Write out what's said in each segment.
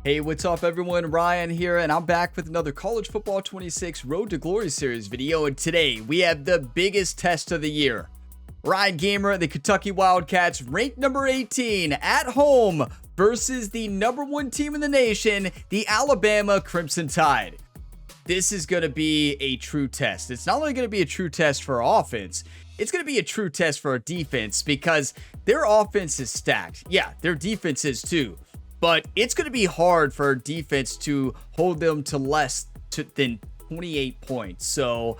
Hey, what's up everyone? Ryan here, and I'm back with another College Football 26 Road to Glory series video, and today we have the biggest test of the year. Ryan Gamer, the Kentucky Wildcats, ranked number 18 at home versus the number 1 team in the nation, the Alabama Crimson Tide. This is going to be a true test. It's not only going to be a true test for our offense, it's going to be a true test for our defense because their offense is stacked. Yeah, their defense is too. But it's going to be hard for our defense to hold them to less than 28 points. So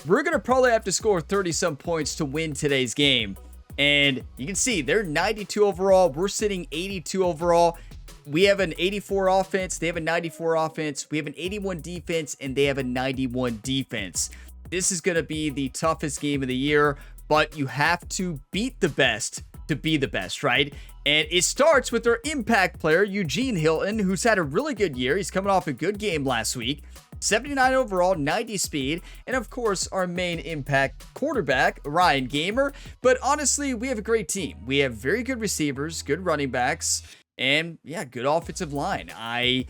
we're going to probably have to score 30-some points to win today's game. And you can see they're 92 overall. We're sitting 82 overall. We have an 84 offense. They have a 94 offense. We have an 81 defense, and they have a 91 defense. This is going to be the toughest game of the year, but you have to beat the best to be the best, right? And it starts with our impact player, Eugene Hilton, who's had a really good year. He's coming off a good game last week. 79 overall, 90 speed, and of course, our main impact quarterback, Ryan Gamer. But honestly, we have a great team. We have very good receivers, good running backs, and yeah, good offensive line. I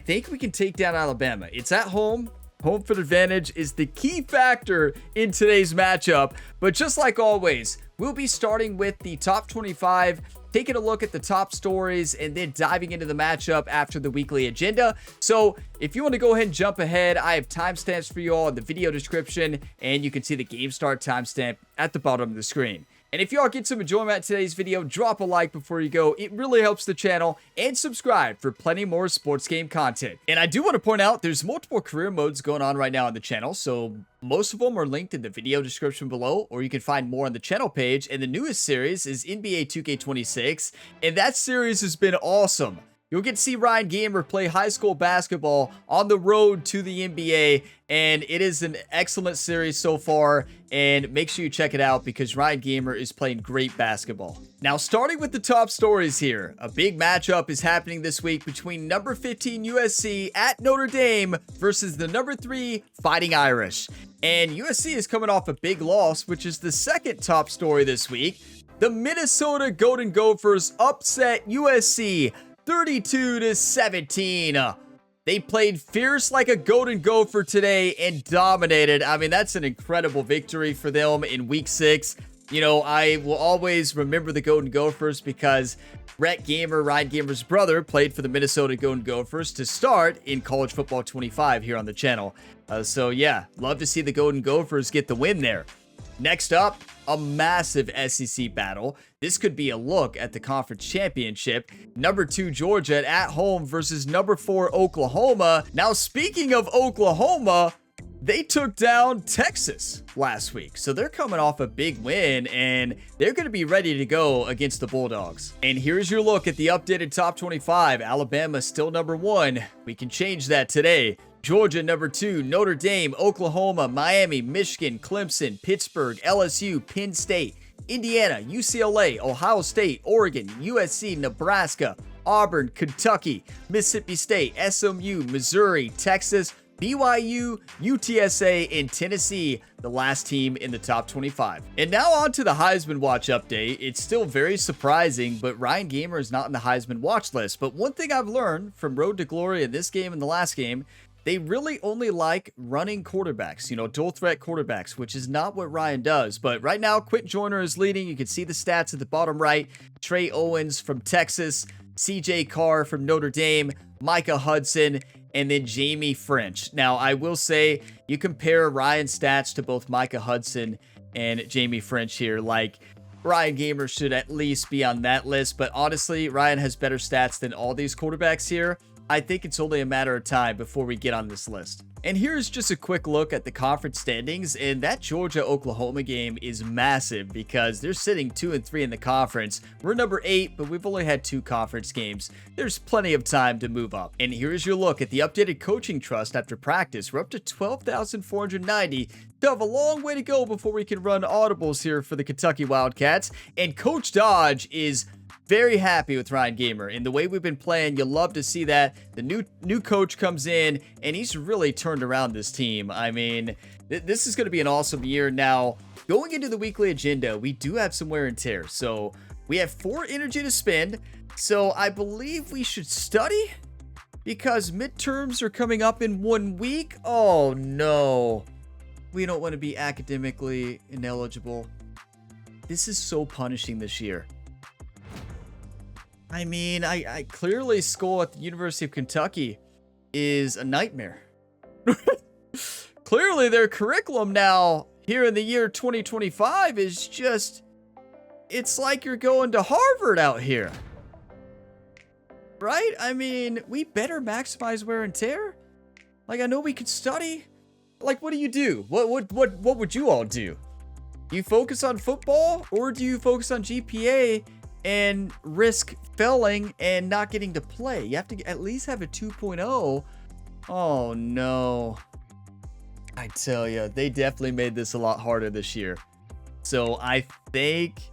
think we can take down Alabama. It's at home. Home field advantage is the key factor in today's matchup. But just like always, we'll be starting with the top 25, taking a look at the top stories, and then diving into the matchup after the weekly agenda. So if you want to go ahead and jump ahead, I have timestamps for you all in the video description, and you can see the game start timestamp at the bottom of the screen. And if y'all get some enjoyment at today's video, drop a like before you go. It really helps the channel, and subscribe for plenty more sports game content. And I do want to point out there's multiple career modes going on right now on the channel, so most of them are linked in the video description below, or you can find more on the channel page. And the newest series is NBA 2K26, and that series has been awesome. You'll get to see Ryan Gamer play high school basketball on the road to the NBA, and it is an excellent series so far, and make sure you check it out because Ryan Gamer is playing great basketball. Now, starting with the top stories here, a big matchup is happening this week between number 15 USC at Notre Dame versus the number 3 Fighting Irish. And USC is coming off a big loss, which is the second top story this week. The Minnesota Golden Gophers upset USC 32-17. They played fierce like a Golden Gopher today and dominated. I mean, that's an incredible victory for them in week 6. You know, I will always remember the Golden Gophers because Rhett Gamer, Ryan Gamer's brother, played for the Minnesota Golden Gophers to start in College Football 25 here on the channel. So yeah, love to see the Golden Gophers get the win there. Next up, a massive SEC battle. This could be a look at the conference championship. Number 2 Georgia at home versus number 4 Oklahoma. Now, speaking of Oklahoma, they took down Texas last week. So they're coming off a big win, and they're going to be ready to go against the Bulldogs. And here's your look at the updated top 25. Alabama still number 1. We can change that today. Georgia number 2, Notre Dame, Oklahoma, Miami, Michigan, Clemson, Pittsburgh, LSU, Penn State, Indiana, UCLA, Ohio State, Oregon, USC, Nebraska, Auburn, Kentucky, Mississippi State, SMU, Missouri, Texas, BYU, UTSA, and Tennessee, the last team in the top 25. And now on to the Heisman Watch update. It's still very surprising, but Ryan Gamer is not in the Heisman Watch list. But one thing I've learned from Road to Glory in this game and the last game, they really only like running quarterbacks, you know, dual threat quarterbacks, which is not what Ryan does. But right now, Quentin Joyner is leading. You can see the stats at the bottom right. Trey Owens from Texas, CJ Carr from Notre Dame, Micah Hudson, and then Jamie French. Now, I will say, you compare Ryan's stats to both Micah Hudson and Jamie French here, like, Ryan Gamer should at least be on that list. But honestly, Ryan has better stats than all these quarterbacks here. I think it's only a matter of time before we get on this list. And here's just a quick look at the conference standings, and that Georgia-Oklahoma game is massive because they're sitting 2 and 3 in the conference. We're number 8, but we've only had 2 conference games. There's plenty of time to move up. And here's your look at the updated coaching trust after practice. We're up to 12,490. Still have a long way to go before we can run audibles here for the Kentucky Wildcats. And Coach Dodge is very happy with Ryan Gamer. And the way we've been playing, you'll love to see that. The new coach comes in, and he's really turned around this team. I mean, this is going to be an awesome year. Now, going into the weekly agenda, we do have some wear and tear. So we have 4 energy to spend. So I believe we should study. because midterms are coming up in 1 week. Oh no. We don't want to be academically ineligible. This is so punishing this year. I mean, I clearly school at the University of Kentucky is a nightmare. Clearly their curriculum now here in the year 2025 is just, it's like you're going to Harvard out here. Right? I mean, we better maximize wear and tear. Like, I know we could study. Like, what do you do? What would you all do? Do you focus on football, or do you focus on GPA and risk failing and not getting to play? You have to at least have a 2.0. Oh no. I tell you, they definitely made this a lot harder this year. So I think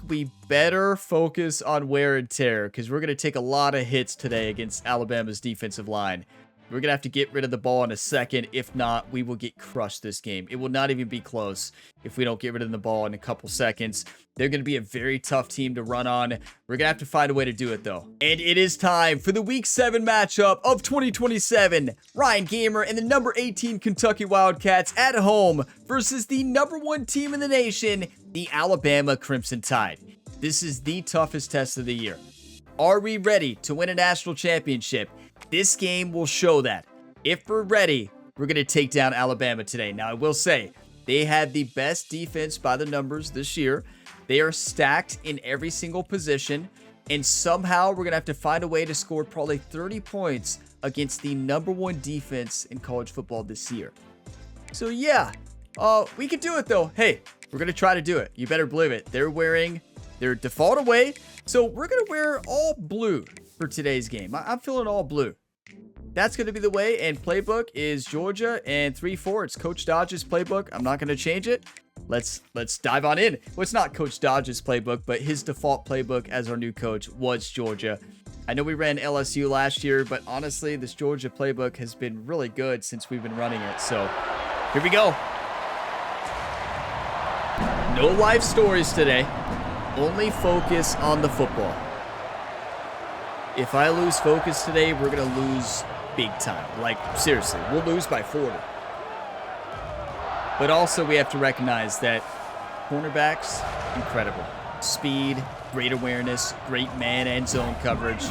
we better focus on wear and tear, because we're going to take a lot of hits today against Alabama's defensive line. We're going to have to get rid of the ball in a second. If not, we will get crushed this game. It will not even be close if we don't get rid of the ball in a couple seconds. They're going to be a very tough team to run on. We're going to have to find a way to do it, though. And it is time for the Week 7 matchup of 2027. Ryan Gamer and the number 18 Kentucky Wildcats at home versus the number 1 team in the nation, the Alabama Crimson Tide. This is the toughest test of the year. Are we ready to win a national championship? This game will show that. If we're ready, we're going to take down Alabama today. Now, I will say, they had the best defense by the numbers this year. They are stacked in every single position. And somehow, we're going to have to find a way to score probably 30 points against the number 1 defense in college football this year. So, yeah, we could do it, though. Hey, we're going to try to do it. You better believe it. They're wearing their default away. So, we're going to wear all blue for today's game. I'm feeling all blue. That's going to be the way, and playbook is Georgia and 3-4. It's Coach Dodge's playbook. I'm not going to change it. Let's dive on in. Well, it's not Coach Dodge's playbook, but his default playbook as our new coach was Georgia. I know we ran LSU last year, but honestly, this Georgia playbook has been really good since we've been running it. So here we go. No life stories today. Only focus on the football. If I lose focus today, we're going to lose big time. Like, seriously, we'll lose by 40. But also, we have to recognize that cornerbacks, incredible. Speed, great awareness, great man and zone coverage.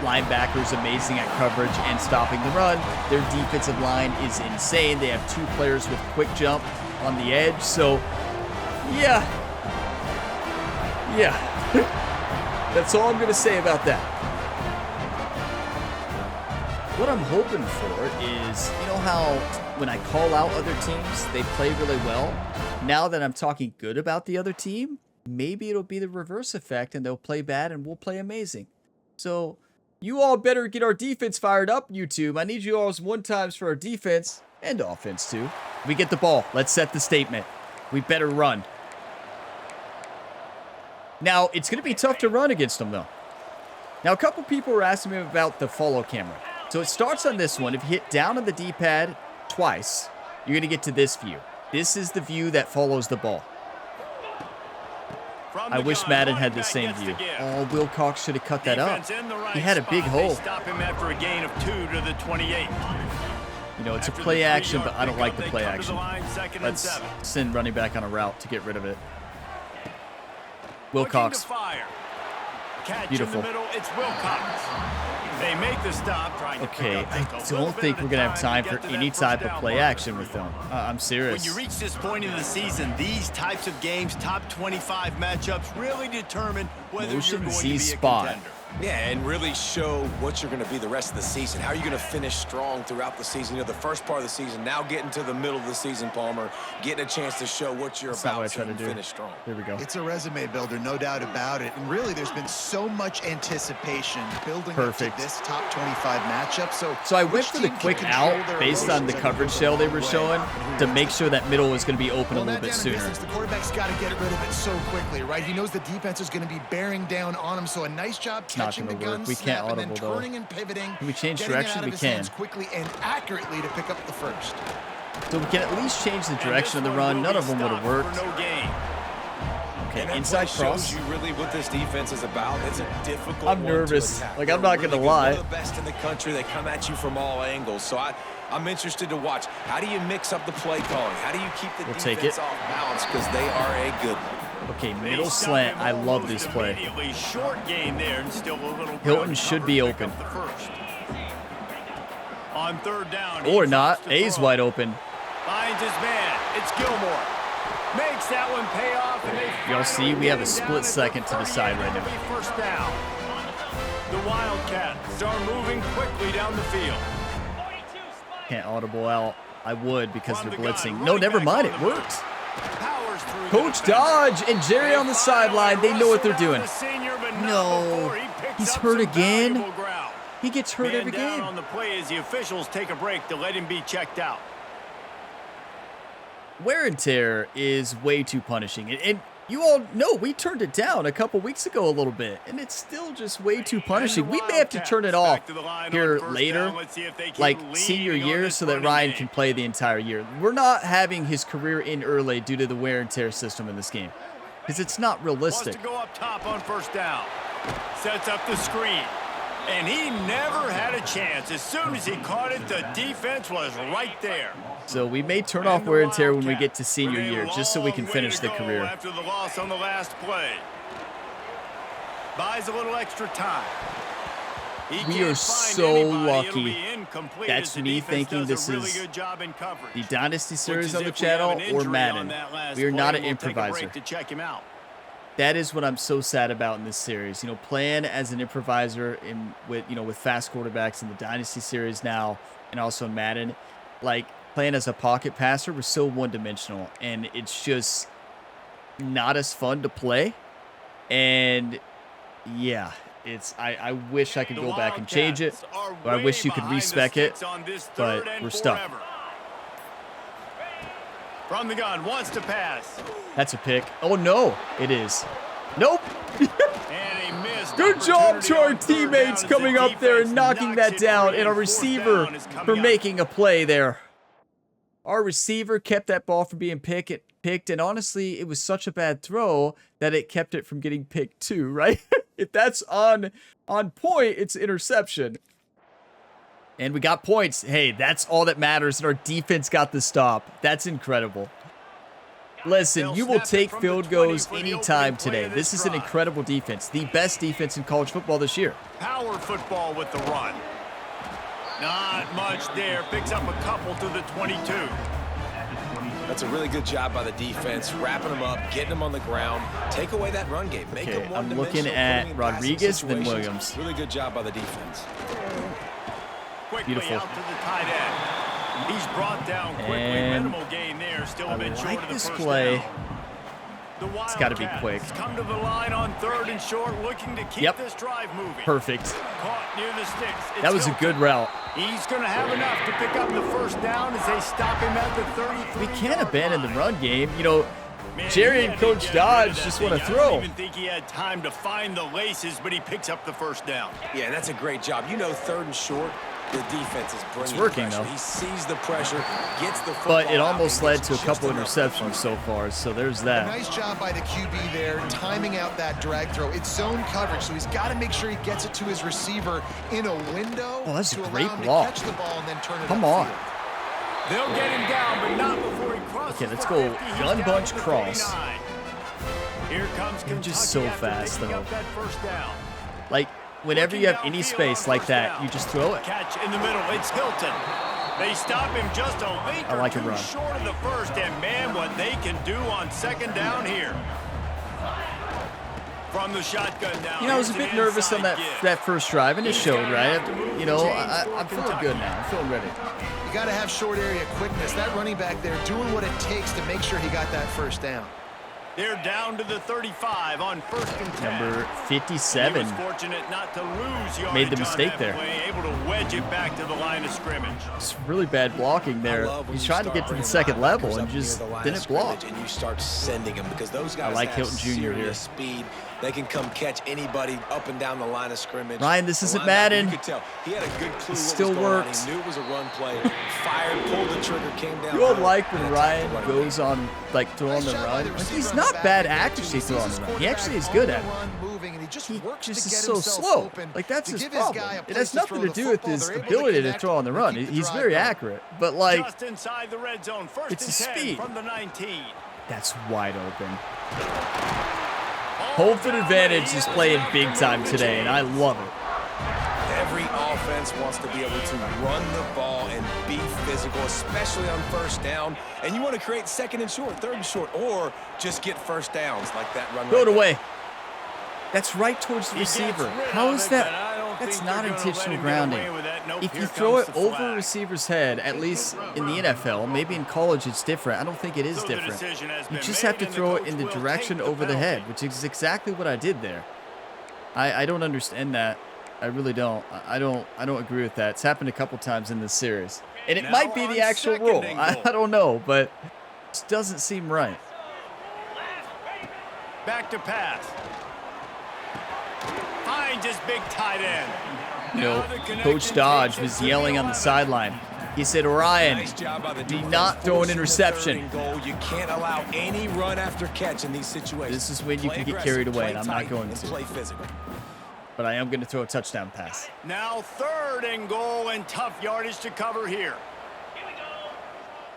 Linebackers, amazing at coverage and stopping the run. Their defensive line is insane. They have 2 players with quick jump on the edge. So, yeah. That's all I'm going to say about that. What I'm hoping for is, you know how when I call out other teams, they play really well? Now that I'm talking good about the other team, maybe it'll be the reverse effect and they'll play bad and we'll play amazing. So you all better get our defense fired up, YouTube. I need you all's 1-times for our defense and offense too. We get the ball. Let's set the statement. We better run. Now, it's going to be tough to run against them, though. Now, a couple people were asking me about the follow camera. So it starts on this one. If you hit down on the D-pad twice, you're going to get to this view. This is the view that follows the ball. I wish Madden had the same view. Oh, Wilcox should have cut that up. He had a big hole. Stop him after a gain of 2 to the 28. You know, it's a play action, but I don't like the play action. Let's send running back on a route to get rid of it. Wilcox. Beautiful. It's Wilcox. They make the stop. Okay, I don't think we're going to have time for any type of play action with them. I'm serious. When you reach this point in the season, these types of games, top 25 matchups, really determine whether you're going to be a contender. Yeah, and really show what you're going to be the rest of the season. How are you going to finish strong throughout the season? You know, the first part of the season, now getting to the middle of the season, Palmer, getting a chance to show what you're about to finish strong. Here we go. It's a resume builder, no doubt about it. And really, there's been so much anticipation building up to this top 25 matchup. So I went for the quick out based on the coverage shell they were showing to make sure that middle was going to be open a little bit sooner. The quarterback's got to get rid of it so quickly, right? He knows the defense is going to be bearing down on him. So a nice job catching the gun, we can't audible though. And pivoting, can we change direction? We can. Quickly and accurately to pick up the first. So we can at least change the direction of the run. None of them would have worked. And that inside play cross. shows you really what this defense is about. It's a difficult I'm one nervous. to attack. Like, I'm They're not gonna really good. lie. One of the best in the country. They come at you from all angles. So I'm interested to watch. How do you mix up the play calling? How do you keep the defense off balance? Because they are a good one. Okay, middle slant. I love this play. Short gain there and still a little Hilton should be open. On third down. Or not. A's wide open. Finds his man. It's Gilmore. Makes that one pay off. And y'all see, we have a split second to decide right now. First down. The Wildcats are moving quickly down the field. Can't audible out. I would because they're blitzing. No, never mind. It worked. Coach Dodge and Jerry on the sideline. They know what they're doing. No. He's hurt again. He gets hurt every game. On the play as the officials take a break to let him be checked out. Wear and tear is way too punishing. And you all know we turned it down a couple weeks ago a little bit, and it's still just way too punishing. We may have to turn it off here later, like senior year, so that Ryan can play the entire year. We're not having his career end early due to the wear and tear system in this game, because it's not realistic. Wants to go up top on first down. Sets up the screen. And he never had a chance. As soon as he caught it, the defense was right there. So we may turn off wear and tear when we get to senior year, just so we can finish the career. After the loss on the last play. Buys a little extra time. We are so lucky. That's me thinking this is the Dynasty Series on the channel or Madden. We are not an improviser. That is what I'm so sad about in this series. You know, playing as an improviser with fast quarterbacks in the Dynasty Series now, and also in Madden, like playing as a pocket passer was so one-dimensional, and it's just not as fun to play. And yeah, I wish I could go back and change it, or I wish you could respec it, but we're stuck. From the gun, wants to pass. That's a pick. Oh, no, it is. Nope. Good job to our teammates coming up there and knocking that down, and our receiver for making a play there. Our receiver kept that ball from being picked, and honestly, it was such a bad throw that it kept it from getting picked too, right? If that's on point, it's interception. And we got points. Hey, that's all that matters, and our defense got the stop. That's incredible. Listen, you will take field goals anytime today. This is an incredible defense. The best defense in college football this year. Power football with the run. Not much there. Picks up a couple to the 22. That's a really good job by the defense, wrapping them up, getting them on the ground, take away that run game. Make them I'm looking at Rodriguez, then Williams. Really good job by the defense. Beautiful. Out to the tight end. He's brought down quickly. Minimal gain there. Still a bit short of the this first play. Down. It's got to be quick. Come to the line on third and short, looking to keep this drive moving. Perfect. Caught near the sticks. That was a good route. He's going to have enough to pick up the first down as they stop him at the 33. We can't abandon the run game. You know, Jerry and Coach Dodge just want to throw. I don't even think he had time to find the laces, but he picks up the first down. Yeah, that's a great job. You know, third and short, the defense is bringing it's working, pressure. though. He sees the pressure, gets the football. But it almost led to a couple interceptions so far, so there's that. Nice job by the QB there, timing out that drag throw. It's zone coverage, so he's got to make sure he gets it to his receiver in a window. Oh, that's a great to block. catch the ball and then turn it Come on. They'll get him down, but not before he crosses. Okay, let's go gun bunch cross. Here comes Kentucky. You're just so fast, though. That first down. Like, whenever you have any space like that, you just throw it. Catch in the middle. It's Hilton. They stop him just a link I like or a two run. short of the first, and man, what they can do on second down here. From the shotgun now. You know, I was a bit nervous on that first drive, and it showed, right? You know, I'm feeling good now. I'm feeling ready. You got to have short area quickness. That running back there doing what it takes to make sure he got that first down. They're down to the 35 on first and 10. Number 57. He was fortunate not to lose yardage Made the mistake there. Play, able to wedge it back to the line of scrimmage. It's really bad blocking there. He's trying to get to the second level and just didn't block. And you start sending them because those guys I like Hilton Jr. here. Speed. They can come catch anybody up and down the line of scrimmage. Ryan, this isn't Madden. You could tell he had a good clue. It still works. He knew it was a run play. Fired, pulled the trigger, came down. You all like when Ryan goes on, like, throwing the run? Like, he's not. not bad accuracy throwing the run. He actually is good at it. He just is so slow. Like, that's his problem. It has nothing to do with his ability to throw on the run. He's very accurate. But, like, it's his speed. That's wide open. Home field advantage is playing big time today, and I love it. Every offense wants to be able to run the ball and be physical, especially on first down. And you want to create second and short, third and short, or just get first downs like that run. Throw it away. That's right towards the receiver. How is that? That's not intentional grounding. If you throw it over a receiver's head, at least in the NFL, maybe in college it's different. I don't think it is different. You just have to throw it in the direction over the head, which is exactly what I did there. I don't understand that. I really don't. I don't agree with that. It's happened a couple times in this series. And it might be the actual rule. I don't know, but it just doesn't seem right. Back to pass. Finds his big tight end. No, Coach Dodge was yelling on the sideline. He said, Ryan, do not throw an interception. You can't allow any run after catch in these situations. This is when you can get carried away, and I'm not going to. But I am going to throw a touchdown pass. Now 3rd and goal and tough yardage to cover here.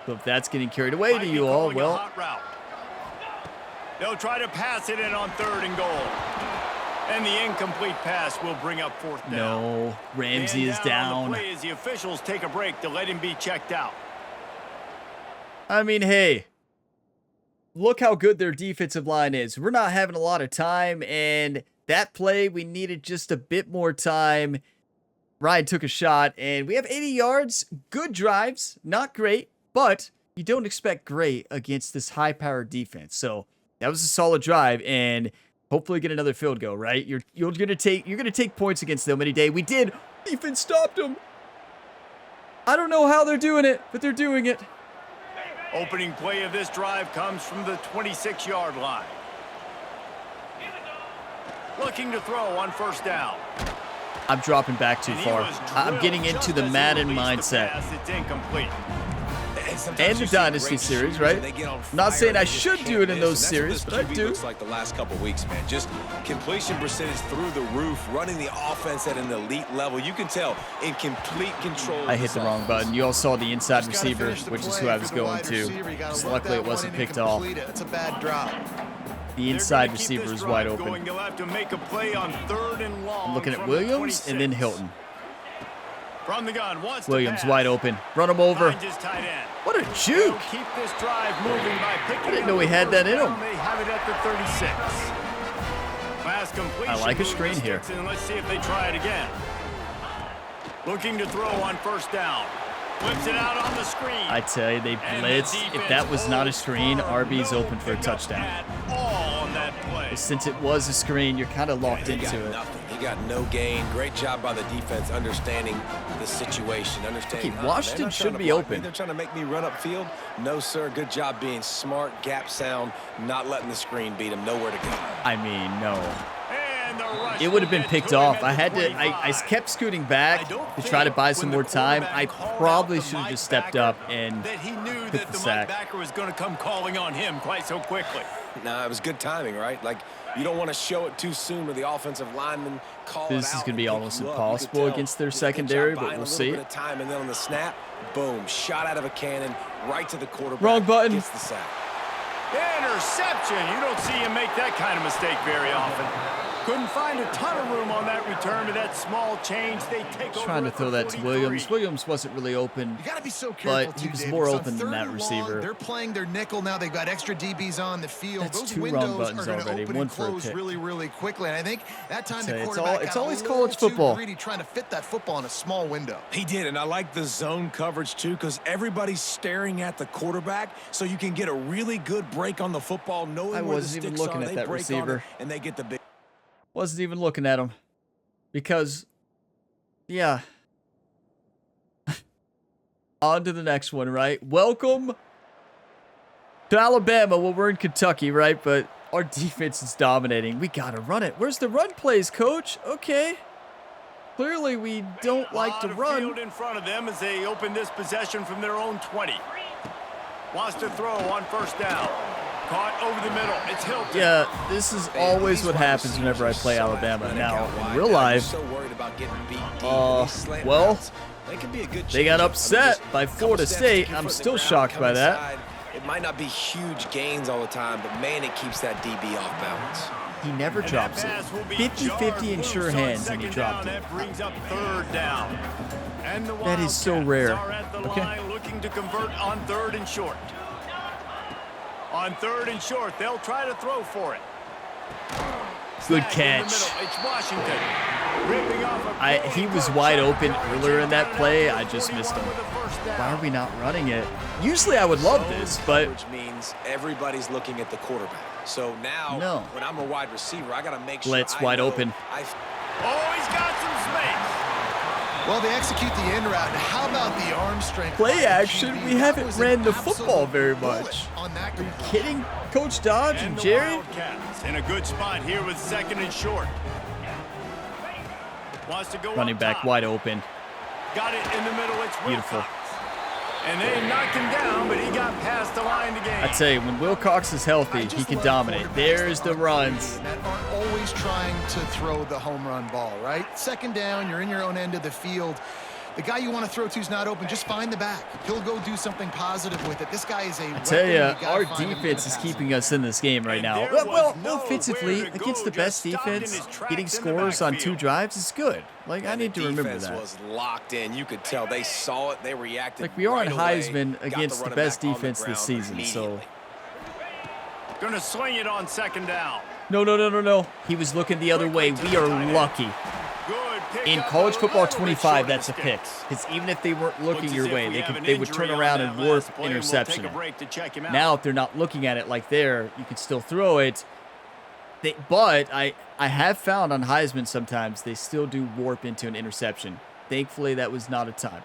So if that's getting carried away to you all, well. They'll try to pass it in on 3rd and goal. And the incomplete pass will bring up 4th down. No, Ramsey is down. The play as the officials take a break to let him be checked out. I mean, hey, look how good their defensive line is. We're not having a lot of time, and that play, we needed just a bit more time. Ryan took a shot, and we have 80 yards. Good drives, not great, but you don't expect great against this high-powered defense. So that was a solid drive, and hopefully get another field goal, right? You're gonna take points against them any day. We did. Defense stopped them. I don't know how they're doing it, but they're doing it. Opening play of this drive comes from the 26-yard line. Looking to throw on 1st down. I'm dropping back too far. I'm getting into the Madden mindset. It's incomplete. And the Dynasty series, right? Not saying I should do it in those series, but I do. Looks like the last couple weeks, man. Just completion percentage through the roof, running the offense at an elite level. You can tell in complete control. I hit the wrong button. You all saw the inside receiver, which is who I was going to. Just luckily, it wasn't picked off. It's a bad drop. The inside receiver is wide open. I'm looking at Williams and then Hilton. From the gun, Williams wide open. Run him over. What a juke. Keep this drive moving by I didn't know he had that in him. They have it at the 36. Pass completion. I like a screen here. Let's see if they try it again. Looking to throw on 1st down. Flips it out on the screen. I tell you, they blitz. If that was not a screen, RB's open for a touchdown. Since it was a screen, you're kind of locked into it. He got no gain. Great job by the defense understanding the situation. Okay, Washington should be open. They're trying to make me run upfield. No, sir. Good job being smart, gap sound, not letting the screen beat him. Nowhere to go. I mean, no. It would have been picked off. I kept scooting back to try to buy some more time. I probably should have just stepped up and took the sack. Linebacker was going to come calling on him quite so quickly. No, it was good timing, right? Like, you don't want to show it too soon with the offensive lineman call This is going to be almost impossible against their secondary, but we'll see. And then on the snap, boom, shot out of a cannon right to the quarterback. Wrong button. Gets the sack. Interception. You don't see him make that kind of mistake very often. Couldn't find a ton of room on that return to that small change. They take over. Trying to throw that to Williams. Williams wasn't really open, You gotta be so careful but he was more open than that receiver. They're playing their nickel now. They've got extra DBs on the field. That's Those 2 windows wrong buttons are going to already. open One and for a close pick. really quickly. And I think that time the It's quarterback it's got always a little college too football. greedy trying to fit that football in a small window. He did, and I like the zone coverage too because everybody's staring at the quarterback, so you can get a really good break on the football, knowing I where the wasn't even sticks looking are. at They that break on receiver. it, and they get the big. Wasn't even looking at him. Because, yeah. On to the next one, right? Welcome to Alabama. Well, we're in Kentucky, right? But our defense is dominating. We got to run it. Where's the run plays, coach? Okay. Clearly, we don't like to run. Field in front of them as they open this possession from their own 20. Wants to throw on 1st down. Caught over the middle. It's Hilton. Yeah, this is always what happens whenever I play Alabama. Now, in real life, well, they got upset by Florida State. I'm still shocked by that. It might not be huge gains all the time, but man, it keeps that DB off balance. He never drops it. 50-50 in sure hands, and he dropped it. That brings up third down. And the That is so rare. are at the Okay. line looking to convert on 3rd and short. On 3rd and short, they'll try to throw for it. Good Snag in the catch. middle. It's Washington. Ripping off a He was wide open earlier in that play. I just missed him. Why are we not running it? Usually I would love this, but Which means everybody's looking at the quarterback. So now, when I'm a wide receiver, I got to make sure Blitz I wide know open. Oh, he's got some space. Well, they execute the in route. And how about the arm strength? play by the action, QB? we That haven't was ran an the football absolute very bullet much. on that Are you component. kidding? Coach Dodge and the Jerry? Wildcats in a good spot here with 2nd and short. Wants to go Running up back top. wide open. Got it in the middle. It's Beautiful. Wilcox. And they knocked him down, but he got past the line to gain. I tell you, when Wilcox is healthy, I he just can love dominate. quarterbacks There's that the runs. that aren't always trying to throw the home run ball, right? 2nd down, you're in your own end of the field. The guy you want to throw to is not open. Just find the back. He'll go do something positive with it. This guy is a I tell you, our defense is keeping us in this game right now. Well, offensively, against the best defense, getting scores on 2 drives is good. Like, I need to remember defense that. was locked in. You could tell they saw it. They reacted. Like, we are on right away, Heisman got against the running best back on the defense this ground season, so... immediately. Gonna swing it on 2nd down. No. He was looking the other way. We are lucky. Good pick In up, college a football little bit 25, short that's a of the pick. sticks. Because even if they weren't looking Looks as your if way, we have an they would injury turn on around that and last warp play, and we'll interception. take a break to check him out. Now, if they're not looking at it like there, you can still throw it. But I have found on Heisman sometimes they still do warp into an interception. Thankfully, that was not a time.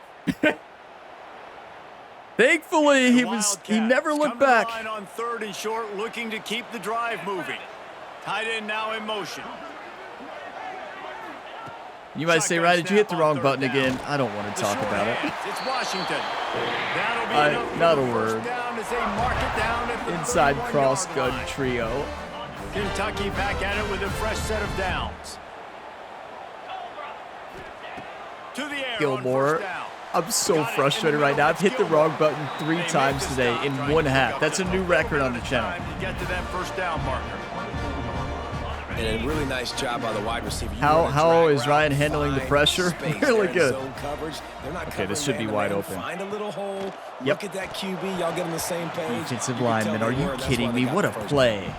Thankfully, he never looked back. Line on 3rd and short, looking to keep the drive moving. Tight end now in motion. You might say, Ryan, did you hit the wrong button again? I don't want to talk The short about it. hands, It's Washington. That'll be enough for Not a the first word. down as they mark it down at the Inside 31-yard cross gun line. trio. Kentucky back at it with a fresh set of downs. To the air on Gilmore. first down. I'm so frustrated right now. I've hit the wrong button 3 times today in 1 half. That's a new record on the channel. To get to that first down marker. And a really nice job by the wide receiver. How is Ryan handling the pressure? Really good. Okay, this should be wide open. Find a little hole. Yep. Look at that QB. Y'all get on the same page. Defensive You can tell lineman, they are you were. That's kidding why they me? got What the a first play.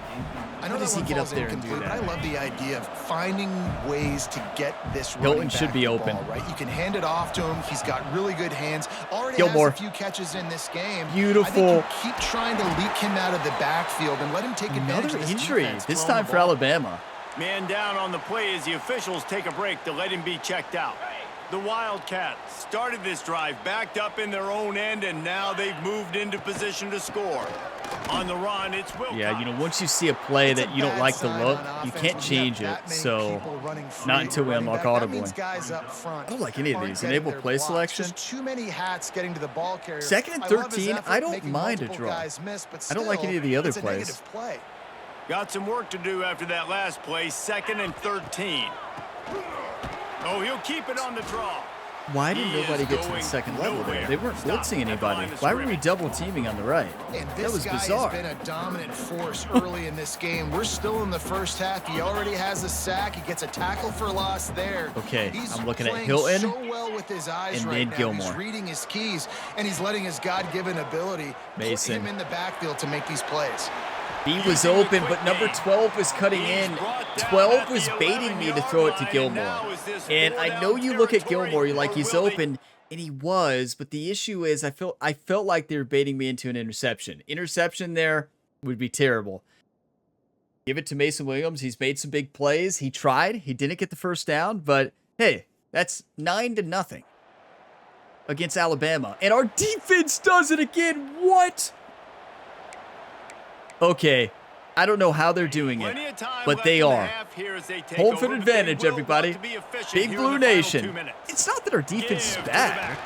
I know How does that he one get up falls there and do incomplete, but that? I love the idea of finding ways to get this Hilton running should back be the open. ball, right? You can hand it off to him. He's got really good hands. Already Gilmore. has a few catches in this game. Beautiful. I think you keep trying to leak him out of the backfield and let him take advantage Another of this injury, defense, this throwing time the for ball. Alabama. Man down on the play as the officials take a break to let him be checked out. The Wildcats started this drive backed up in their own end, and now they've moved into position to score. On the run, it's Wilcox. Yeah, you know, once you see a play that you don't like the look, you can't change it. So, not until we unlock audibly. I don't like any of these. Enable play selection. Too many hats getting to the ball carrier. 2nd and 13, I don't mind a draw. I don't like any of the other plays. Got some work to do after that last play. 2nd and 13. Oh, he'll keep it on the draw. Why did He nobody is get to the going second level there? nowhere. They weren't Stop blitzing at the anybody. line of Why were we scrimmage. double teaming on the right? And That this was guy bizarre. has been a dominant force early in this game. We're still in the first half. He already has a sack. He gets a tackle for loss there. Okay, He's I'm looking at playing Hilton so well with his eyes and right then now. Gilmore. He's reading his keys, and he's letting his God-given ability Mason. put him in the backfield to make these plays. He was open, but number 12 was cutting in. 12 was baiting me to throw it to Gilmore. And I know you look at Gilmore, you're like, he's open, and he was, but the issue is I felt like they were baiting me into an interception. Interception there would be terrible. Give it to Mason Williams. He's made some big plays. He tried. He didn't get the first down, but hey, that's 9-0 against Alabama. And our defense does it again. What? Okay, I don't know how they're doing it, but they are. Home field advantage, everybody. Big Blue Nation. It's not that our defense is bad.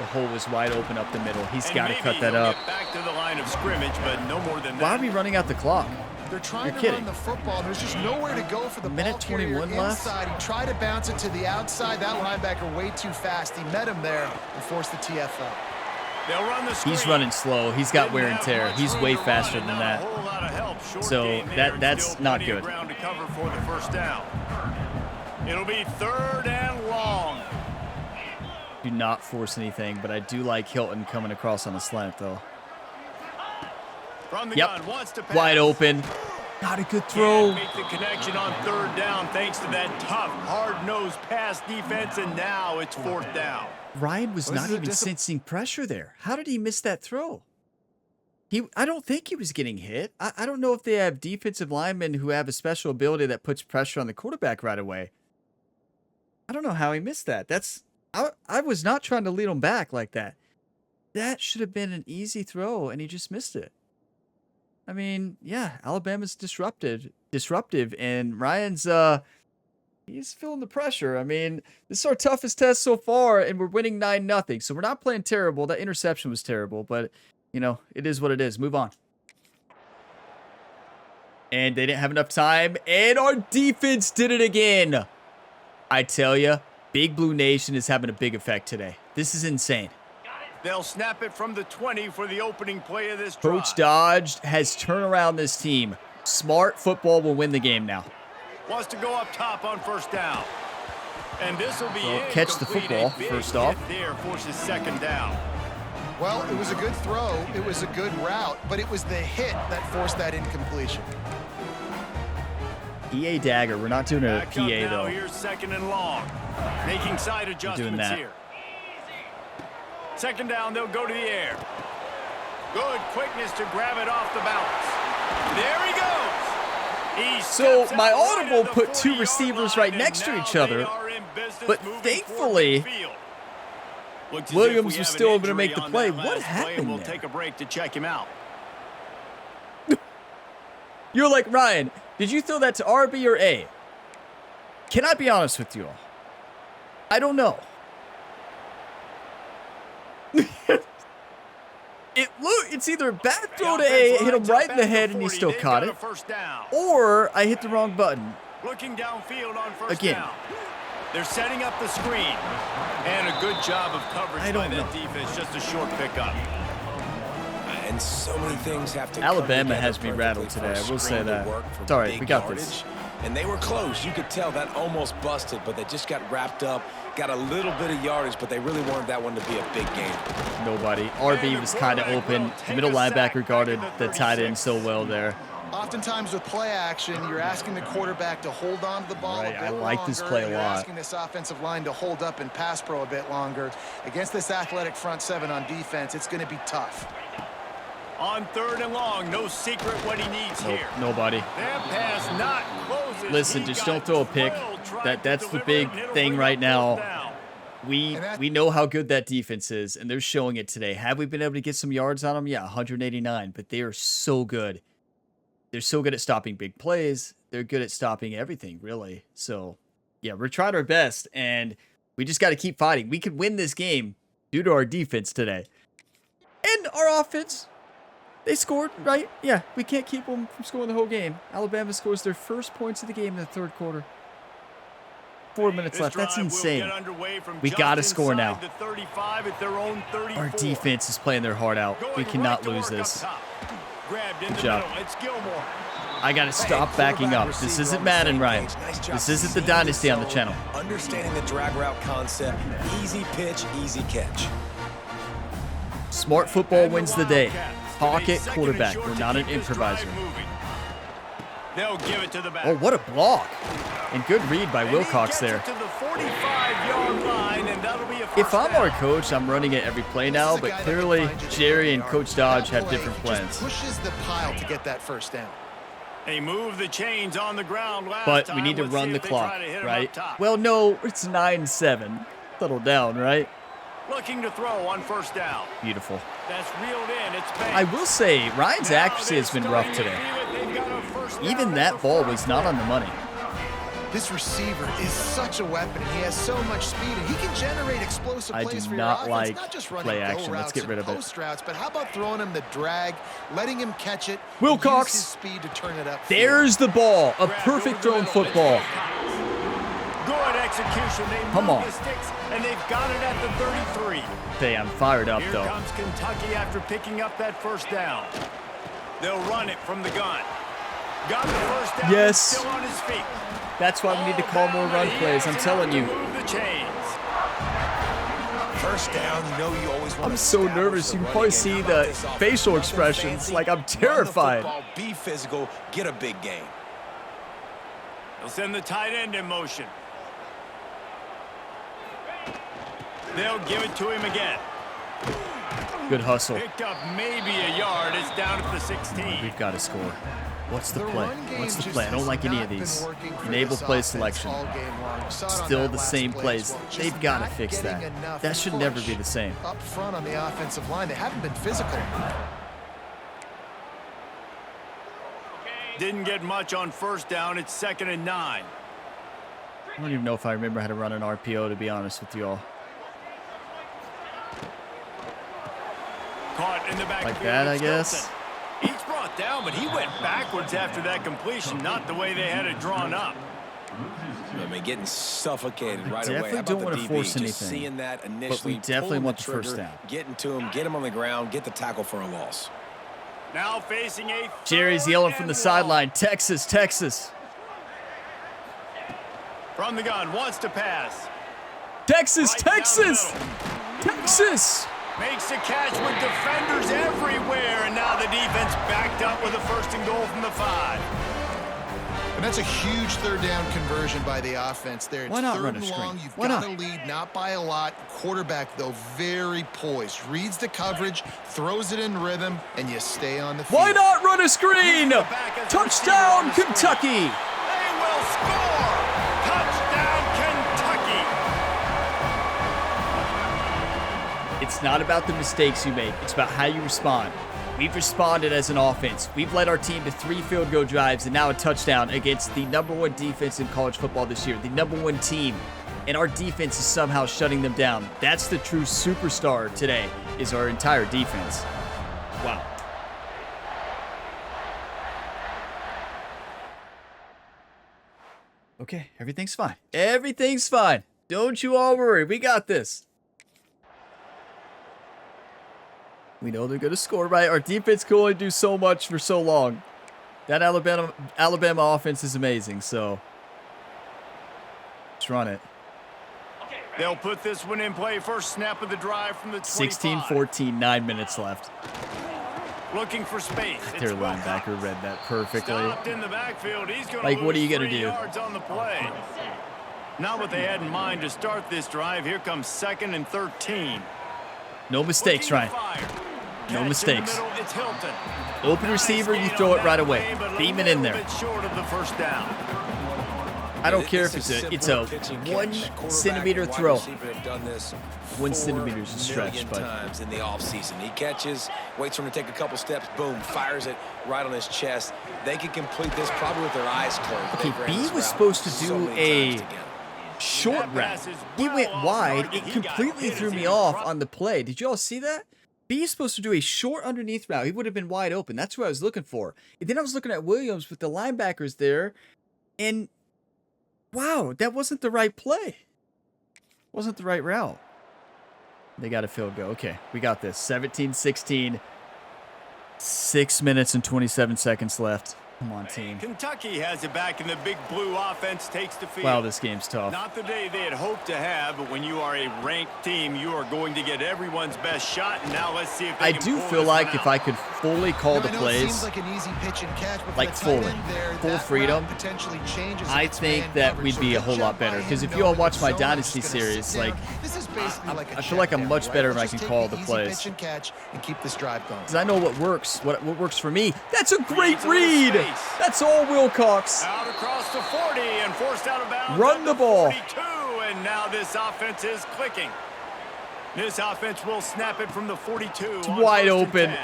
The hole was wide open up the middle. He's And got to maybe cut that he'll up. get back to the line of scrimmage, but no more than Why are that. we running out the clock? They're trying You're to run kidding. the football. There's just nowhere to go for the Minute ball carrier 21 left. inside. He tried to bounce it to the outside. That linebacker way too fast. He met him there and forced the TFL. They'll run the screen. He's running slow. He's got Didn't wear and have tear. much He's room way to run faster and than not that. a whole lot of help. Short So gain there, that- and that's still not plenty of good. ground to cover for the first down. It'll be 3rd and long. Do not force anything, but I do like Hilton coming across on a slant, though. From the Yep. gun, wants to pass. Wide open. Not a good Can't throw. make the connection on 3rd down thanks to that tough, hard-nosed pass defense, and now it's 4th down. Ryan was Well, this not is a even sensing pressure there. How did he miss that throw? I don't think he was getting hit. I don't know if they have defensive linemen who have a special ability that puts pressure on the quarterback right away. I don't know how he missed that. I was not trying to lead him back like that. That should have been an easy throw, and he just missed it. I mean, yeah, Alabama's disruptive, and Ryan's he's feeling the pressure. I mean, this is our toughest test so far, and we're winning 9-0. So we're not playing terrible. That interception was terrible, but you know, it is what it is. Move on. And they didn't have enough time, and our defense did it again. I tell you, Big Blue Nation is having a big effect today. This is insane. They'll snap it from the 20 for the opening play of this drive. Coach Dodge has turned around this team. Smart football will win the game now. Wants to go up top on 1st down. And this will be Well, catch the incomplete. football, A big first off. hit there forces 2nd down. Well, it was a good throw. It was a good route, but it was the hit that forced that incompletion. PA dagger. We're not doing a Back up PA, now, though. here's 2nd and long. Making side adjustments that. here. 2nd down, they'll go to the air. Good quickness to grab it off the bounce. There he goes. He So steps my out right audible at the put two 40-yard receivers line, right next to and each now other, they are in business but moving thankfully, forward the field. Looks as if Williams we was have an still able to injury make the on play. that What last play, and happened We'll there? take a break to check him out. You're like, Ryan, did you throw that to RB or A? Can I be honest with you all? I don't know. It's either a bad throw to A, hit him right in the head, and he still caught it, or I hit the wrong button. Looking downfield on 1st Again. down. They're setting up the screen. And a good job of coverage I by don't that know. defense. Just a short pickup. And so many things have to Alabama come together has me perfectly rattled for today, a I will say screen to that. work for It's all right, big we got yardage. this. And they were close. You could tell that almost busted, but they just got wrapped up, got a little bit of yardage, but they really wanted that one to be a big game. Nobody. RB was kind of open. The middle linebacker guarded the tight end so well there. Oftentimes with play action, you're asking the quarterback to hold on to the ball Right, a bit I like this longer, play a and you're lot. asking this offensive line to hold up and pass pro a bit longer. Against this athletic front seven on defense, it's going to be tough. On 3rd and long, no secret what he needs Nope, here. nobody. That pass not closes. Listen, He just got don't throw a pick. drilled trying to That's the deliver big it, and it'll thing bring right up now. 4th down. We know how good that defense is, and they're showing it today. Have we been able to get some yards on them? Yeah, 189, but they are so good. They're so good at stopping big plays. They're good at stopping everything, really. So, yeah, we're trying our best, and we just got to keep fighting. We could win this game due to our defense today. And our offense, they scored, right? Yeah, we can't keep them from scoring the whole game. Alabama scores their first points of the game in the 3rd quarter. 4 minutes This left. That's drive will insane. get underway from We just gotta score now. inside the 35 at their own 34. Our defense is playing their heart out. We Going cannot right to lose work up this. top. Grabbed in Good the job. middle. It's Gilmore. I got to stop backing up. This isn't Madden, Ryan. This isn't the Dynasty on the channel. Understanding the drag route concept, easy pitch, easy catch. Smart football And the wins the day. Wildcats Pocket with a 2nd and quarterback. short We're to not an keep this drive improviser. moving. They'll give it to the back. Oh, what a block. And good read by And he Wilcox gets there. it to the 45-yard line, and that'll be a If first I'm down. our coach, I'm running it every play now, but clearly Jerry and Coach Dodge have different plans. Just pushes the pile to get that first down. They moved the chains on the ground last But time. we need to Let's run see the if they clock, try to hit him right? up top. Well, no, it's 9-7. Settle down, right? Looking to throw on 1st down. Beautiful. That's reeled in. It's banked. I will say, Ryan's Now accuracy they're has been starting rough to today. feel it. They've got a first down Even at that the ball 40. was not on the money. This receiver is such a weapon, and he has so much speed, and he can generate explosive plays for your offense. Like not just running play action. Let's get rid of it. Post routes, but how about throwing him the drag, letting him catch it, Wilcox. use his speed to turn it up. There's the ball. A perfect thrown football. Good execution. They Come on. the sticks, and they've got it at the 33. Hey, I'm fired up, Here though. comes Kentucky after picking up that first down. They'll run it from the gun. Got the first down. Yes. Still on his feet. That's why we need to call more run plays. I'm telling you. Move the chains. First down, you know you always want I'm so nervous. You can probably see the facial expressions. Like, I'm terrified. Be physical, get a big gain. They'll send the tight end in motion. They'll give it to him again. Good hustle. Picked up maybe a yard. It's down at the 16. We've got to score. What's the play? What's the play? I don't like any of these. Enable play selection. Still the same plays. They've got to fix that. That should never be the same. Up front on the offensive line, they haven't been physical. Didn't get much on first down. It's 2nd and 9. I don't even know if I remember how to run an RPO, to be honest with y'all. Caught in the back Like that, I guess. He's brought down, but he went backwards after that completion, not the way they had it drawn up. I mean, getting suffocated right away. Definitely don't want to force anything. Seeing that initially, but we definitely want the first down. Getting to him, get him on the ground, get the tackle for a loss. Now facing a Jerry's yelling from the sideline. Texas, Texas. From the gun, wants to pass. Texas, Right Texas, Texas. Makes a catch with defenders everywhere, and now the defense backed up with a 1st and goal from the 5. And that's a huge third down conversion by the offense there. It's Why not third run a and screen? long. You've Why got not? a lead, not by a lot. Quarterback, though, very poised. Reads the coverage, throws it in rhythm, and you stay on the field. Why not run a screen? Touchdown, Kentucky. They will score! Touchdown, Kentucky! It's not about the mistakes you make. It's about how you respond. We've responded as an offense. We've led our team to 3 field goal drives and now a touchdown against the #1 defense in college football this year, the #1 team. And our defense is somehow shutting them down. That's the true superstar today, is our entire defense. Wow. Okay, everything's fine. Everything's fine. Don't you all worry. We got this. We know they're going to score, right? Our defense can only do so much for so long. That Alabama offense is amazing, so let's run it. They'll put this one in play. First snap of the drive from the 25. 16-14, 9 minutes left. Looking for space. Their linebacker read that perfectly. Stopped in the backfield. He's going Like, to what are you lose gonna 3 do? yards on the play. Not what they had in mind to start this drive. Here comes 2nd and 13. No mistakes, Ryan. No mistakes. It's Hilton. Open receiver, you throw it right away. Beam it in there. Short of the first down. I don't care if it's a 1 centimeter throw. 1 centimeter is a stretch, but times in the offseason. He catches, waits for him to take a couple steps, boom, fires it right on his chest. They can complete this probably with their eyes closed. okay, B was supposed to do a short route. He went wide. It completely threw me off on the play. Did you all see that? B is supposed to do a short underneath route. He would have been wide open. That's what I was looking for. And then I was looking at Williams with the linebackers there, and wow, that wasn't the right play. Wasn't the right route. They got a field goal. Okay, we got this. 17-16. 6 minutes and 27 seconds left. Come on, team. Kentucky has it back, and the big blue offense takes the field. Wow, this game's tough. Not the day they had hoped to have, but when you are a ranked team, you are going to get everyone's best shot. And now let's see if they I can do pull feel this like one if out. I could fully call the It plays, seems like an easy pitch and catch, but like for the tight fully, end there, full that freedom, route potentially changes I its think man that coverage. we'd So be a good whole job lot better. by Because him if you all knowing watch that my zone Dynasty is gonna series, sit like, this is basically like a I feel like I'm check down, much right? better if I Just can take call the easy plays. pitch and catch and keep this drive going. because I know what works, what works for me. That's a great Needs a little read. space. That's all Wilcox. Out across the 40 and forced out of bounds. Run at the ball. 42, and now this offense is clicking. This offense will snap it from the 42. It's on wide 1st and open. 10.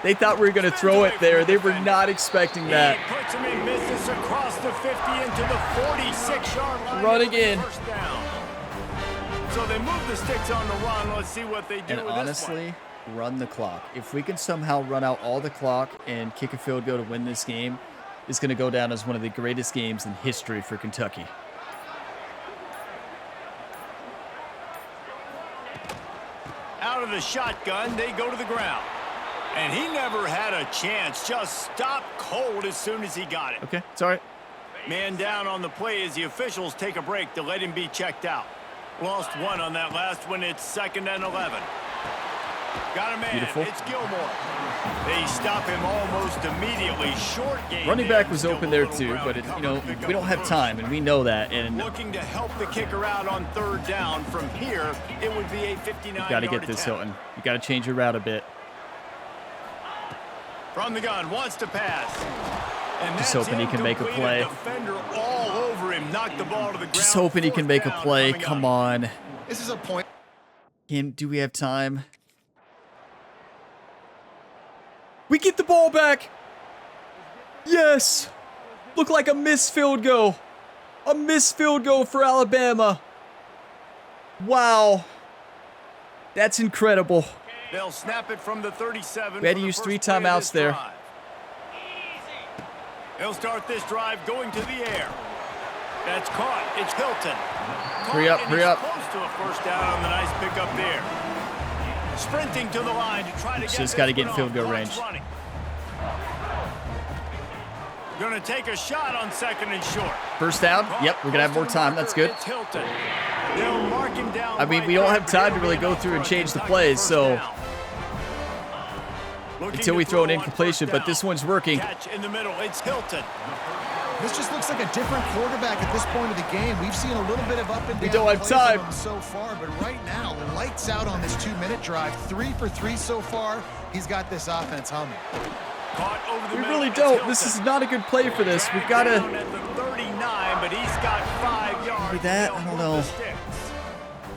They thought we were going to throw it there. They were not expecting that. He puts him in business across the 50 into the 46-yard line. Run again. First down. So they move the sticks on the run. Let's see what they do And with honestly, run the clock. If we can somehow run out all the clock and kick a field goal to win this game, it's going to go down as one of the greatest games in history for Kentucky. Out of the shotgun, they go to the ground. And he never had a chance. Just stopped cold as soon as he got it. Okay, it's all right. Man down on the play as the officials take a break to let him be checked out. Lost one on that last one. It's 2nd and 11. Got a man. Beautiful. It's Gilmore. They stop him almost immediately. Short game. Running back was open there too, but you know, we don't have time, and we know that. And looking to help the kicker out on 3rd down. From here, it would be a 59-yard got to get this, attempt. Hilton. You got to change your route a bit. From the gun, wants to pass. And Just hoping he can make a play. Defender all over him, knocked the ball to the ground. Just hoping he can make a play. Come on. This is a point. Do we have time? We get the ball back. Yes. Look like a missed field goal. A missed field goal for Alabama. Wow. That's incredible. They'll snap it from the 37. We had to use 3 timeouts there. They'll start this drive going to the air. That's caught. It's Hilton. Hurry up, hurry up. Close to a first down on the nice pickup there. Sprinting to the line to try to get Just got to this get in one field off. goal Clock's range. running. Going to take a shot on 2nd and short. First down. Yep, we're going to have more time. That's good. It's Hilton. They'll mark him down. I mean, we don't have time to really go through and change the plays, so until we throw an incompletion, but this one's working. Catch in the middle. It's Hilton. This just looks like a different quarterback at this point of the game. We've seen a little bit of up and down. We don't have plays time. from him so far, but right now, lights out on this 2-minute drive. 3 for 3 so far. He's got this offense humming. Caught over the We middle. really It's don't. Hilton. This is not a good play for this. We've got Down to. at the 39, but he's got 5 yards. Maybe that? I don't know.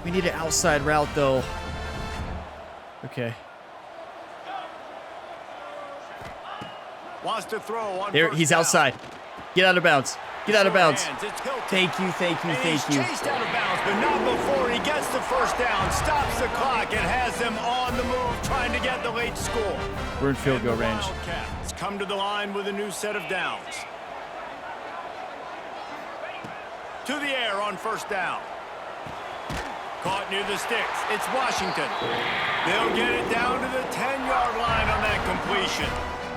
We need an outside route, though. Okay. Wants to throw on There, first he's down. outside. Get out of bounds. Get out of bounds. Hands, it's Hilton. Thank you, thank you, And thank he's you. chased out of bounds, but not before he gets the first down, stops the clock, and has them on the move, trying to get the late score. We're in field goal range. Wildcats come to the line with a new set of downs. To the air on first down. Caught near the sticks. It's Washington. They'll get it down to the 10-yard line on that completion.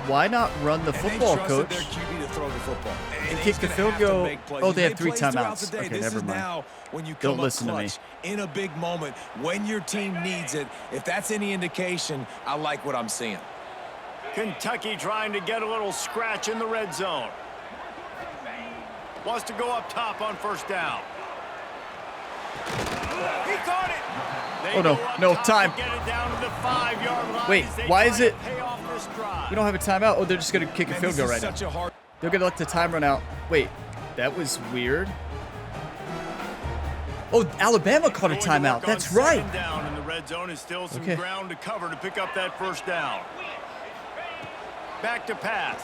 Why not run the football, and they trusted coach? their QB to throw the football. And he's kick the gonna field have to goal. make plays. Oh, He's they have made 3 plays throughout timeouts. the day. Okay, This never is mind. now when you Don't come up listen to me. clutch in a big moment when your team needs it. If that's any indication, I like what I'm seeing. Kentucky trying to get a little scratch in the red zone. Wants to go up top on first down. He caught it. They Oh, no. go up No, top time. to Get it down to the 5-yard line. Wait, as they why try is to it- pay off this drive. We don't have a timeout. Oh, they're just going to kick a Man, field this goal is right now. such a hard. They're going to let the time run out. Wait, that was weird. Oh, Alabama caught a Going to timeout. work on That's right. 2nd down in the red zone is still some Okay. ground to cover to pick up that first down. Back to pass.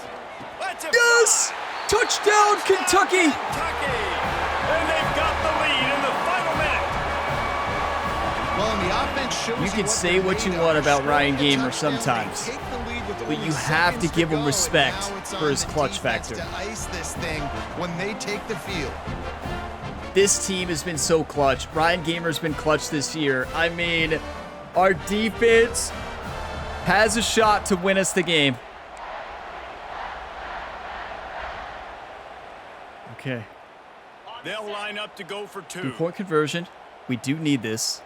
Let's it Yes! fly. Touchdown, Kentucky! Kentucky! And they've got the lead in the final minute. Well, and the offense shows You can what say they're what you made want of. about Short Ryan of the Gamer touchdown, they sometimes, take the lead with but only you have to seconds give him go, and respect now it's for on his the clutch defense factor. to ice this thing when they take the field. This team has been so clutch. Ryan Gamer's been clutch this year. I mean, our defense has a shot to win us the game. Okay. They'll line up to go for 2. 2-point conversion. We do need this.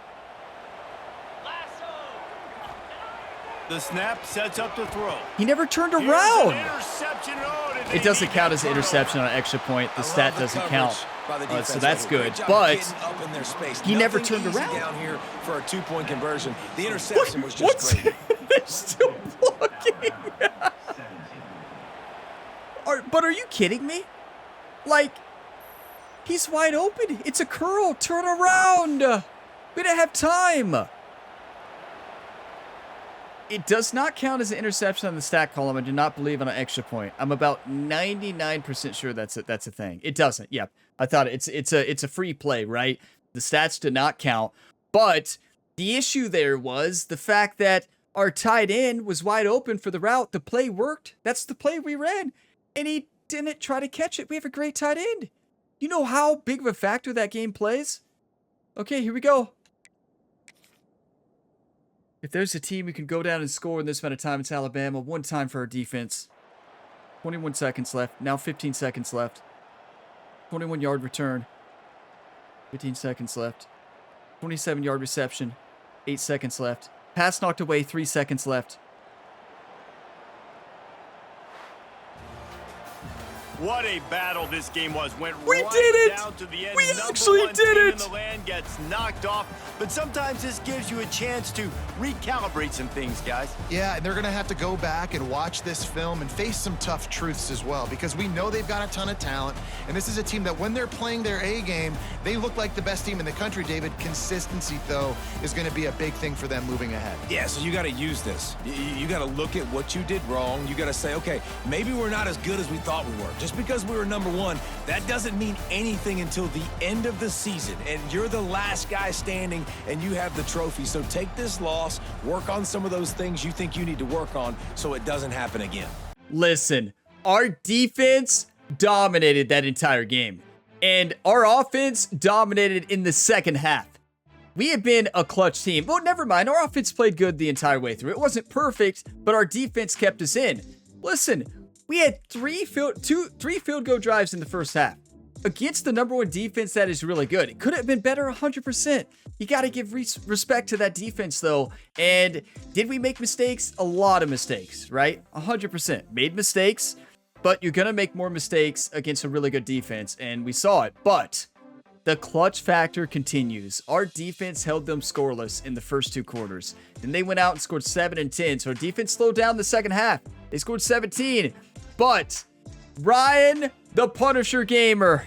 The snap sets up the throw. He never turned Here's an around. interception. Oh, did It they doesn't need count that as an turnover? interception on an extra point. The I stat love the doesn't coverage count. by the defense. So that's Great good. job But getting up in their space. he never Nothing turned easy around. down here for a 2-point conversion. The interception was just What's great. they're still blocking. But are you kidding me? Like, he's wide open. It's a curl. Turn around. We didn't have time. It does not count as an interception on the stat column. I do not believe on an extra point. I'm about 99% sure that's a thing. It doesn't. Yep. I thought it's a free play, right? The stats do not count. But the issue there was the fact that our tight end was wide open for the route. The play worked. That's the play we ran. And he didn't try to catch it. We have a great tight end. You know how big of a factor that game plays? Okay, here we go. If there's a team who can go down and score in this amount of time, it's Alabama. One time for our defense. 21 seconds left. Now 15 seconds left. 21-yard return. 15 seconds left. 27-yard reception. 8 seconds left. Pass knocked away. 3 seconds left. What a battle this game was. We right did it! down to the end. We Number actually one did team it! in the land gets knocked off, but sometimes this gives you a chance to recalibrate some things, guys. Yeah, and they're going to have to go back and watch this film and face some tough truths as well, because we know they've got a ton of talent, and this is a team that when they're playing their A game, they look like the best team in the country, David. Consistency, though, is going to be a big thing for them moving ahead. Yeah, so you got to use this. You got to look at what you did wrong. You got to say, okay, maybe we're not as good as we thought we were. Just because we were number one, that doesn't mean anything until the end of the season. And you're the last guy standing, and you have the trophy. So take this loss, work on some of those things you think you need to work on so it doesn't happen again. Listen, our defense dominated that entire game. And our offense dominated in the second half. We have been a clutch team. Well, never mind. Our offense played good the entire way through. It wasn't perfect, but our defense kept us in. Listen, we had three field goal drives in the first half against the number one defense that is really good. It could have been better 100%. You got to give respect to that defense, though. And did we make mistakes? A lot of mistakes, right? 100%. Made mistakes, but you're going to make more mistakes against a really good defense, and we saw it. But the clutch factor continues. Our defense held them scoreless in the first 2 quarters. Then they went out and scored 7 and 10. So our defense slowed down the second half. They scored 17. But Ryan, the Punisher Gamer,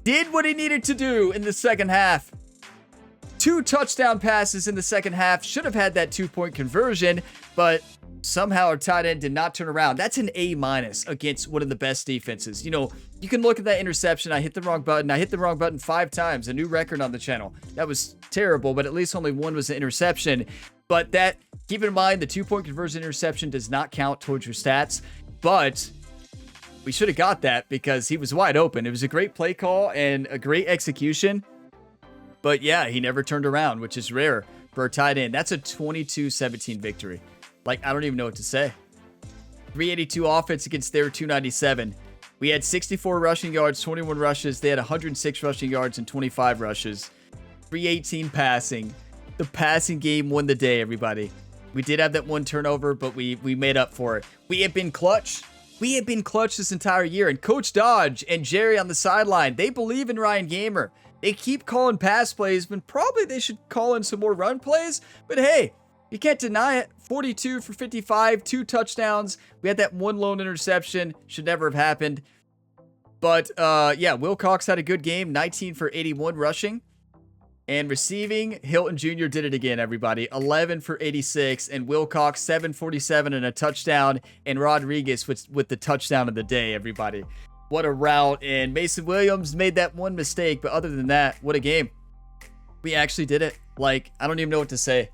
did what he needed to do in the second half. 2 touchdown passes in the second half. Should have had that 2-point conversion, but somehow our tight end did not turn around. That's an A- against one of the best defenses. You know, you can look at that interception. I hit the wrong button. I hit the wrong button 5 times. A new record on the channel. That was terrible, but at least only one was an interception. But that, keep in mind, the 2-point conversion interception does not count towards your stats. But we should have got that because he was wide open. It was a great play call and a great execution. But yeah, he never turned around, which is rare for a tight end. That's a 22-17 victory. Like, I don't even know what to say. 382 offense against their 297. We had 64 rushing yards, 21 rushes. They had 106 rushing yards and 25 rushes. 318 passing. The passing game won the day, everybody. We did have that 1 turnover, but we made up for it. We have been clutch. We have been clutch this entire year. And Coach Dodge and Jerry on the sideline, they believe in Ryan Gamer. They keep calling pass plays, but probably they should call in some more run plays. But hey, you can't deny it. 42 for 55, 2 touchdowns. We had that 1 lone interception. Should never have happened. But yeah, Wilcox had a good game. 19 for 81 rushing. And receiving, Hilton Jr. did it again, everybody. 11 for 86. And Wilcox, 747 and a touchdown. And Rodriguez with the touchdown of the day, everybody. What a route. And Mason Williams made that 1 mistake. But other than that, what a game. We actually did it. Like, I don't even know what to say.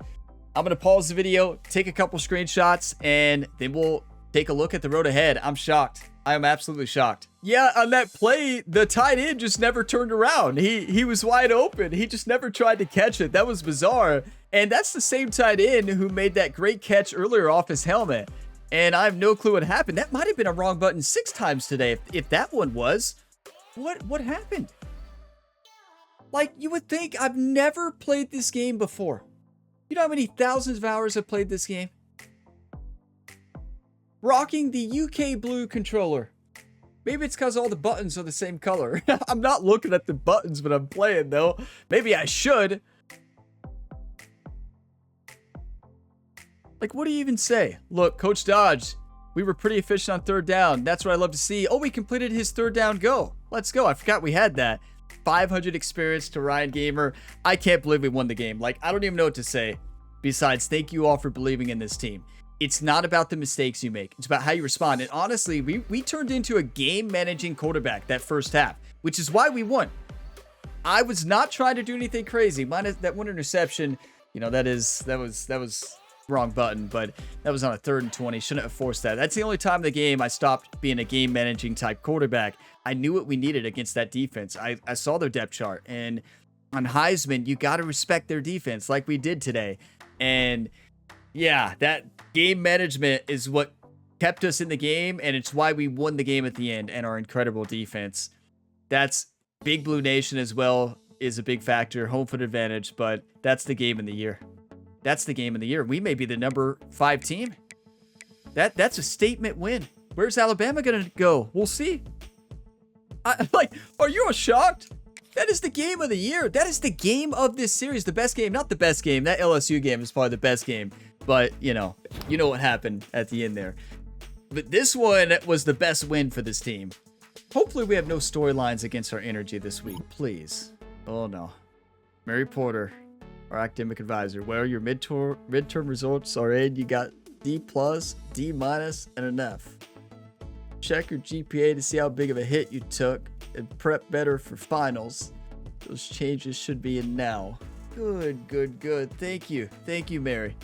I'm going to pause the video, take a couple screenshots, and then we'll take a look at the road ahead. I'm shocked. I am absolutely shocked. Yeah, on that play, the tight end just never turned around. He was wide open. He just never tried to catch it. That was bizarre. And that's the same tight end who made that great catch earlier off his helmet. And I have no clue what happened. That might have been a wrong button 6 times today. If that one was. What happened? Like, you would think I've never played this game before. You know how many thousands of hours I've played this game? Rocking the UK blue controller. Maybe it's because all the buttons are the same color. I'm not looking at the buttons when I'm playing, though. Maybe I should. Like, what do you even say? Look, Coach Dodge, we were pretty efficient on 3rd down. That's what I love to see. Oh, we completed his 3rd down go. Let's go. I forgot we had that. 500 experience to Ryan Gamer. I can't believe we won the game. Like, I don't even know what to say besides thank you all for believing in this team. It's not about the mistakes you make. It's about how you respond. And honestly, we turned into a game-managing quarterback that first half, which is why we won. I was not trying to do anything crazy. Minus that one interception, that was wrong button, but that was on a 3rd and 20. Shouldn't have forced that. That's the only time in the game I stopped being a game-managing type quarterback. I knew what we needed against that defense. I saw their depth chart, and on Heisman, you got to respect their defense like we did today. And yeah, that game management is what kept us in the game, and it's why we won the game at the end, and our incredible defense. That's Big Blue Nation as well is a big factor, home field advantage, but that's the game of the year. That's the game of the year. We may be the number 5 team. That's a statement win. Where's Alabama going to go? We'll see. Are you shocked? That is the game of the year. That is the game of this series. The best game, not the best game. That LSU game is probably the best game. But, you know what happened at the end there. But this one was the best win for this team. Hopefully we have no storylines against our energy this week. Please. Oh, no. Mary Porter, our academic advisor. Well, your midterm results are in. You got D+, D-, and an F. Check your GPA to see how big of a hit you took and prep better for finals. Those changes should be in now. Good, good, good. Thank you. Thank you, Mary.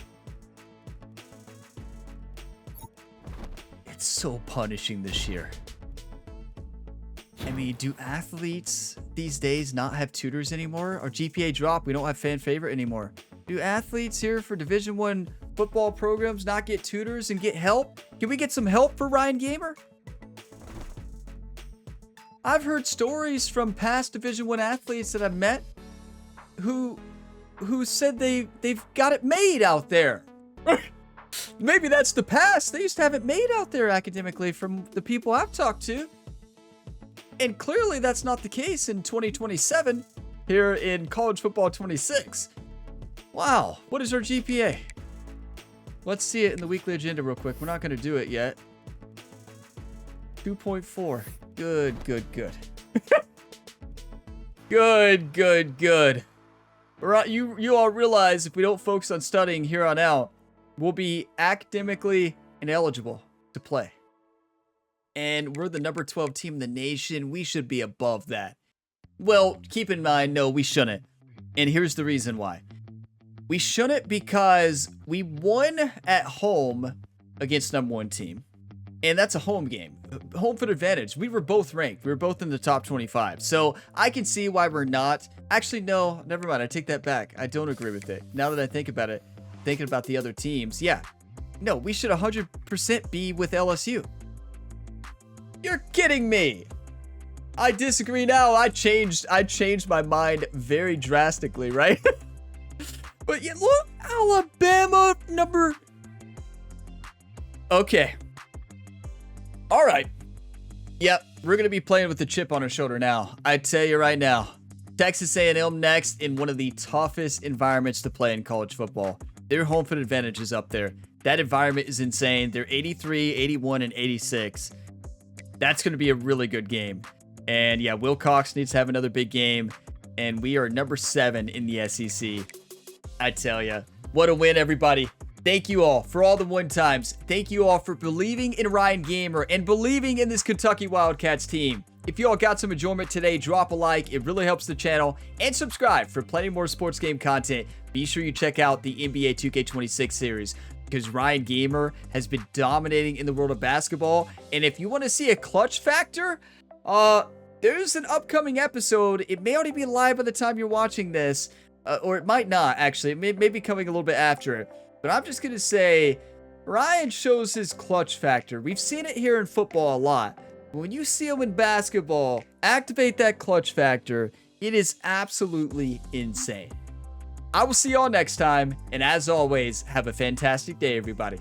It's so punishing this year. I mean, do athletes these days not have tutors anymore? Our GPA dropped. We don't have fan favorite anymore. Do athletes here for Division I football programs not get tutors and get help? Can we get some help for Ryan Gamer? I've heard stories from past Division I athletes that I've met who said they've got it made out there. Maybe that's the past. They used to have it made out there academically from the people I've talked to. And clearly that's not the case in 2027 here in College Football 26. Wow, what is our GPA? Let's see it in the weekly agenda real quick. We're not going to do it yet. 2.4. Good, good, good. Good, good, good. Right, you all realize if we don't focus on studying here on out, we'll be academically ineligible to play. And we're the number 12 team in the nation. We should be above that. Well, keep in mind, no, we shouldn't. And here's the reason why. We shouldn't because we won at home against number 1 team. And that's a home game. Home field advantage. We were both ranked. We were both in the top 25. So I can see why we're not. Actually, no, never mind. I take that back. I don't agree with it. Now that I think about it, thinking about the other teams, yeah. No, we should 100% be with LSU. You're kidding me. I disagree now. I changed my mind very drastically, right? But yeah, look, Alabama number. Okay. All right. Yep, we're going to be playing with the chip on our shoulder now. I tell you right now. Texas A&M next in one of the toughest environments to play in college football. Their home field advantage is up there. That environment is insane. They're 83, 81, and 86. That's going to be a really good game. And yeah, Will Cox needs to have another big game. And we are number 7 in the SEC. I tell you, what a win, everybody. Thank you all for all the 1 times. Thank you all for believing in Ryan Gamer and believing in this Kentucky Wildcats team. If you all got some enjoyment today, drop a like. It really helps the channel. And subscribe for plenty more sports game content. Be sure you check out the NBA 2K26 series because Ryan Gamer has been dominating in the world of basketball. And if you want to see a clutch factor, there's an upcoming episode. It may already be live by the time you're watching this, or it might not, actually. It may be coming a little bit after it. But I'm just going to say, Ryan shows his clutch factor. We've seen it here in football a lot. But when you see him in basketball, activate that clutch factor. It is absolutely insane. I will see y'all next time. And as always, have a fantastic day, everybody.